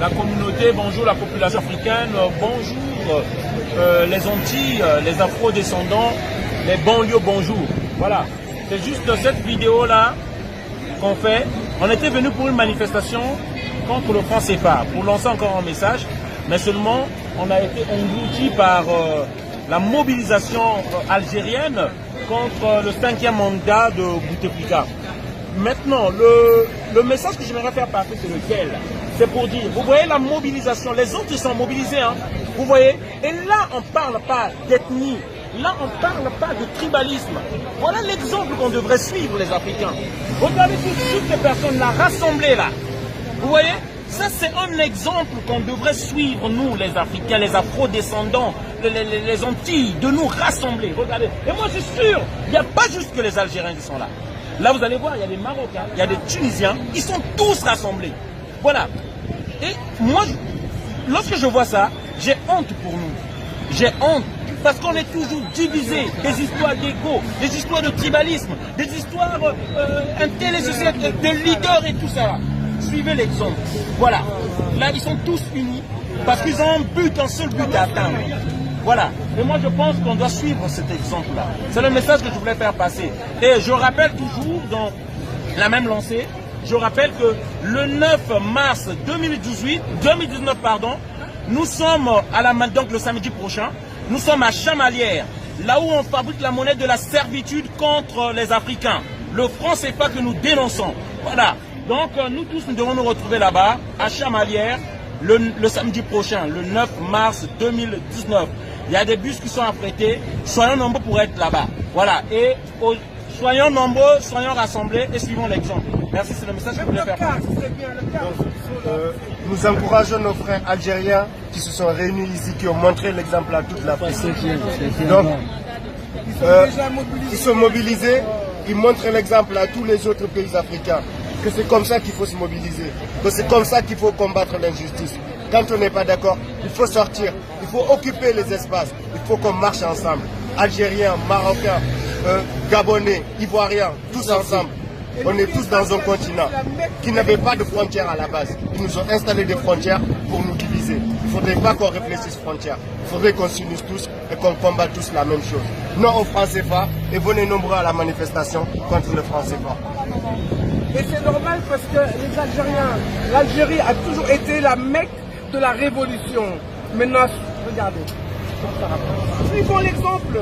la communauté, bonjour la population africaine, bonjour les Antilles, les Afro-descendants, les banlieues, bonjour. Voilà, c'est juste cette vidéo-là qu'on fait. On était venu pour une manifestation contre le franc CFA, pour lancer encore un message, mais seulement on a été englouti par la mobilisation algérienne contre le 5e mandat de Bouteflika. Maintenant, le message que j'aimerais faire passer, c'est lequel? C'est pour dire, vous voyez la mobilisation, les autres ils sont mobilisés, hein, vous voyez. Et là, on ne parle pas d'ethnie, là, on ne parle pas de tribalisme. Voilà l'exemple qu'on devrait suivre, les Africains. Regardez toutes ces personnes-là, rassemblées là. Vous voyez, ça c'est un exemple qu'on devrait suivre, nous, les Africains, les Afro-descendants, les Antilles, de nous rassembler. Regardez. Et moi, je suis sûr, il n'y a pas juste que les Algériens qui sont là. Là, vous allez voir, il y a des Marocains, il y a des Tunisiens, ils sont tous rassemblés. Voilà. Et moi, lorsque je vois ça, j'ai honte pour nous. J'ai honte parce qu'on est toujours divisés. Des histoires d'ego, des histoires de tribalisme, des histoires de leaders et tout ça. Suivez l'exemple. Voilà. Là, ils sont tous unis parce qu'ils ont un but, un seul but à atteindre. Voilà. Et moi, je pense qu'on doit suivre cet exemple-là. C'est le message que je voulais faire passer. Et je rappelle toujours, dans la même lancée, je rappelle que le 9 mars 2019, nous sommes à la donc le samedi prochain, nous sommes à Chamalières, là où on fabrique la monnaie de la servitude contre les Africains. Le franc CFA que nous dénonçons. Voilà. Donc nous tous, nous devons nous retrouver là-bas, à Chamalières, le samedi prochain, le 9 mars 2019. Il y a des bus qui sont affrétés. Soyons nombreux pour être là-bas. Voilà. Et soyons nombreux, soyons rassemblés et suivons l'exemple. Merci, c'est le message que je voulais faire. Nous encourageons nos frères algériens qui se sont réunis ici, qui ont montré l'exemple à toute l'Afrique. Donc, ils sont mobilisés, ils montrent l'exemple à tous les autres pays africains. Que c'est comme ça qu'il faut se mobiliser, que c'est comme ça qu'il faut combattre l'injustice. Quand on n'est pas d'accord, il faut sortir, il faut occuper les espaces, il faut qu'on marche ensemble. Algériens, Marocains, Gabonais, Ivoiriens, tous ensemble. On est tous dans un continent qui n'avait pas de frontières à la base. Ils nous ont installé des frontières pour nous diviser. Il ne faudrait pas qu'on réfléchisse frontières. Il faudrait qu'on s'unisse tous et qu'on combatte tous la même chose. Non au franc CFA et venez nombreux à la manifestation contre le franc CFA. Et c'est normal parce que les Algériens, l'Algérie a toujours été la Mecque de la révolution. Maintenant, regardez. Suivons l'exemple.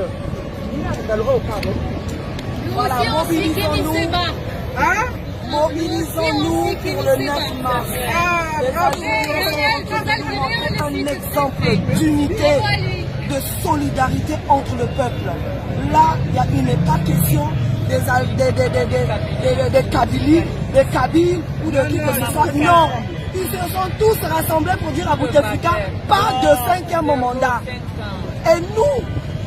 Voilà, mobilisons-nous. Hein? Mobilisons-nous pour le 9 mars. Un exemple d'unité, de solidarité entre le peuple. Là, il n'est pas question des Kabyles, des Kabyles ou de qui que ce soit. Non, ils se sont tous rassemblés pour dire à Bouteflika, pas de 5e mandat. Et nous,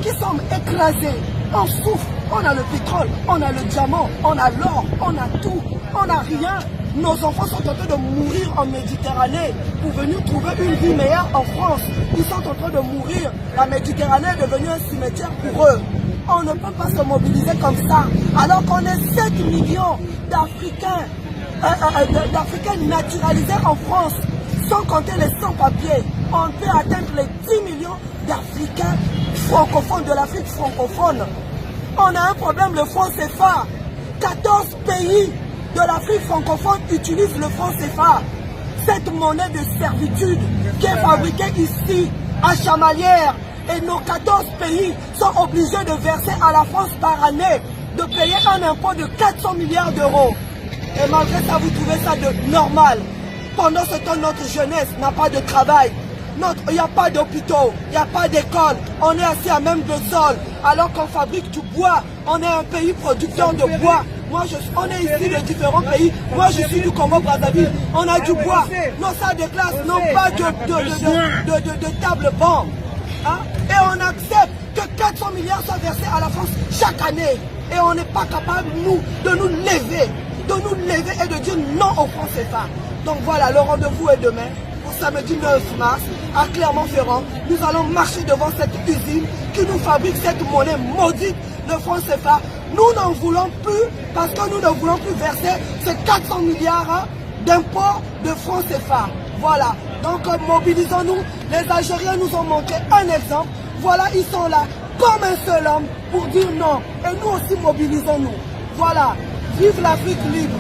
qui sommes écrasés, on souffre, on a le pétrole, on a le diamant, on a l'or, on a tout, on n'a rien. Nos enfants sont en train de mourir en Méditerranée pour venir trouver une vie meilleure en France. Ils sont en train de mourir. La Méditerranée est devenue un cimetière pour eux. On ne peut pas se mobiliser comme ça, alors qu'on est 7 millions d'Africains naturalisés en France, sans compter les sans-papiers. On peut atteindre les 10 millions d'Africains francophones, de l'Afrique francophone. On a un problème, le franc CFA. 14 pays de l'Afrique francophone utilisent le franc CFA. Cette monnaie de servitude qui est fabriquée ici, à Chamalières. Et nos 14 pays sont obligés de verser à la France par année, de payer un impôt de 400 milliards d'euros. Et malgré ça, vous trouvez ça de normal. Pendant ce temps, notre jeunesse n'a pas de travail. Il n'y a pas d'hôpitaux, il n'y a pas d'école. On est assis à même le sol, alors qu'on fabrique du bois. On est un pays producteur de bois. On est ici de différents pays. Moi, je suis du Congo-Brazzaville. On a du bois. Nos salles de classe n'ont pas de table-banc. Hein? Et on accepte que 400 milliards soient versés à la France chaque année. Et on n'est pas capable, nous, de nous lever et de dire non au franc CFA. Donc voilà, le rendez-vous est demain, pour samedi 9 mars, à Clermont-Ferrand. Nous allons marcher devant cette usine qui nous fabrique cette monnaie maudite, le franc CFA. Nous n'en voulons plus parce que nous ne voulons plus verser ces 400 milliards d'impôts de franc CFA. Voilà. Donc mobilisons-nous. Les Algériens nous ont montré un exemple. Voilà, ils sont là comme un seul homme pour dire non. Et nous aussi mobilisons-nous. Voilà. Vive l'Afrique libre.